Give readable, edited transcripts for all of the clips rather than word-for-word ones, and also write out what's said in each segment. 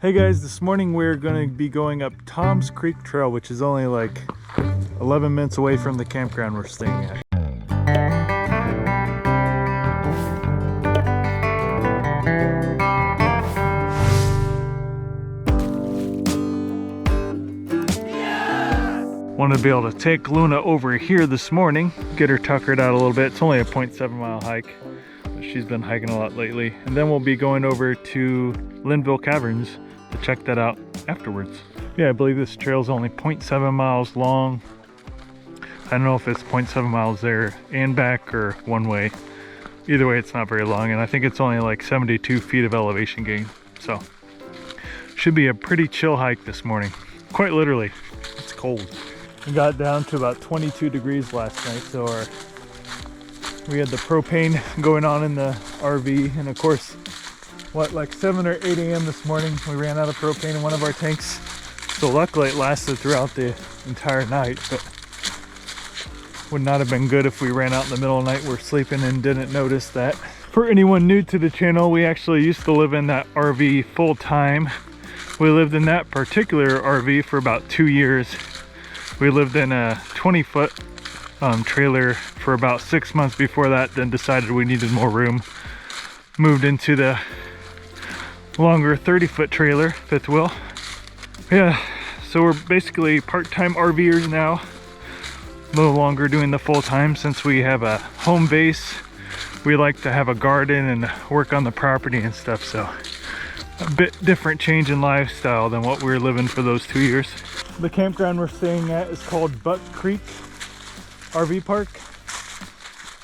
Hey guys, this morning we're going to be going up Tom's Creek Trail, which is only like 11 minutes away from the campground we're staying at. Wanted to be able to take Luna over here this morning, get her tuckered out a little bit. It's only a 0.7 mile hike, but she's been hiking a lot lately. And then we'll be going over to Linville Caverns to check that out afterwards. Yeah, I believe this trail is only 0.7 miles long. I don't know if it's 0.7 miles there and back or one way. Either way, it's not very long, and I think it's only like 72 feet of elevation gain. So, should be a pretty chill hike this morning. Quite literally, it's cold. We got down to about 22 degrees last night, so we had the propane going on in the RV, and of course, like 7 or 8 a.m. this morning, we ran out of propane in one of our tanks. So luckily it lasted throughout the entire night, but would not have been good if we ran out in the middle of the night, we're sleeping and didn't notice that. For anyone new to the channel, we actually used to live in that RV full time. We lived in that particular RV for about 2 years. We lived in a 20-foot trailer for about 6 months before that, then decided we needed more room. Moved into the longer 30-foot trailer, fifth wheel. Yeah, so we're basically part-time RVers now. No longer doing the full-time since we have a home base. We like to have a garden and work on the property and stuff, so a bit different change in lifestyle than what we were living for those 2 years. The campground we're staying at is called Buck Creek RV Park,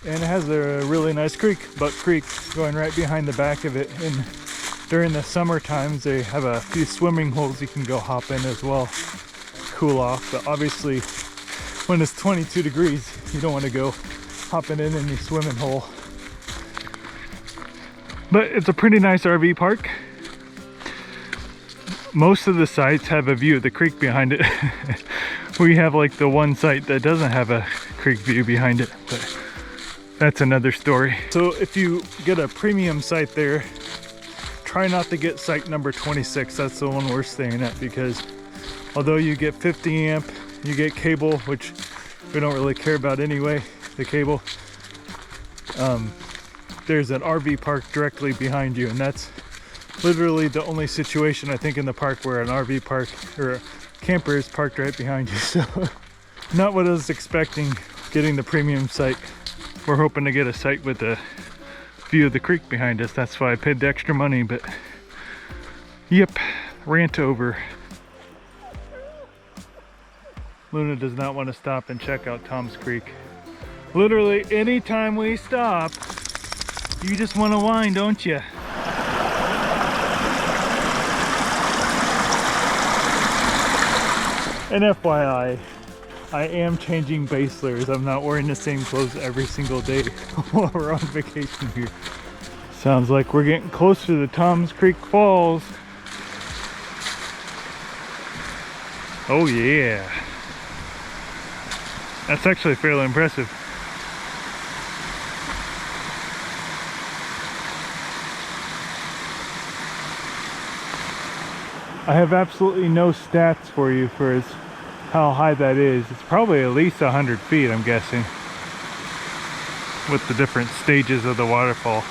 and it has a really nice creek, Buck Creek, going right behind the back of it. And during the summer times, they have a few swimming holes you can go hop in as well, cool off. But obviously, when it's 22 degrees, you don't want to go hopping in any swimming hole. But it's a pretty nice RV park. Most of the sites have a view of the creek behind it. We have like the one site that doesn't have a creek view behind it, but that's another story. So if you get a premium site there, try not to get site number 26. That's the one we're staying at, because although you get 50 amp, you get cable, which we don't really care about anyway, the cable. There's an RV park directly behind you, and that's literally the only situation I think in the park where an RV park or a camper is parked right behind you. So not what I was expecting getting the premium site. We're hoping to get a site with a view of the creek behind us. That's why I paid the extra money, but yep, rant over. Luna does not want to stop and check out Tom's Creek. Literally anytime we stop, you just want to whine, don't you? And FYI, I am changing base layers. I'm not wearing the same clothes every single day while we're on vacation here. Sounds like we're getting closer to the Tom's Creek Falls. Oh yeah. That's actually fairly impressive. I have absolutely no stats for you for how high that is. It's probably at least 100 feet, I'm guessing, with the different stages of the waterfall.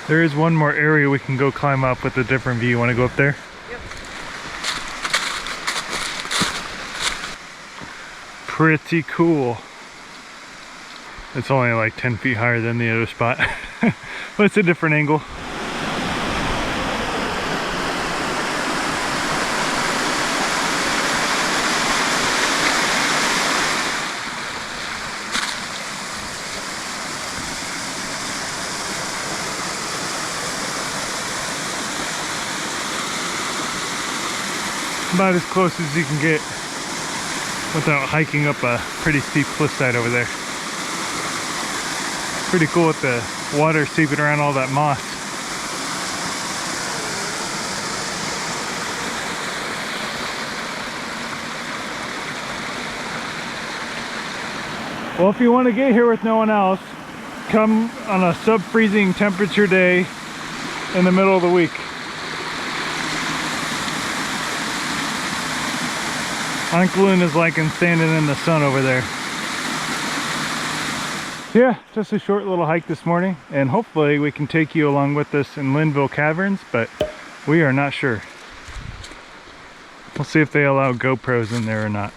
There is one more area we can go climb up with a different view. You want to go up there? Yep. Pretty cool. It's only like 10 feet higher than the other spot, but it's a different angle. About as close as you can get without hiking up a pretty steep cliffside over there. Pretty cool with the water seeping around all that moss. Well, if you want to get here with no one else, come on a sub-freezing temperature day in the middle of the week. Uncle Luna's liking standing in the sun over there. Yeah, just a short little hike this morning, and hopefully we can take you along with us in Linville Caverns, but we are not sure. We'll see if they allow GoPros in there or not.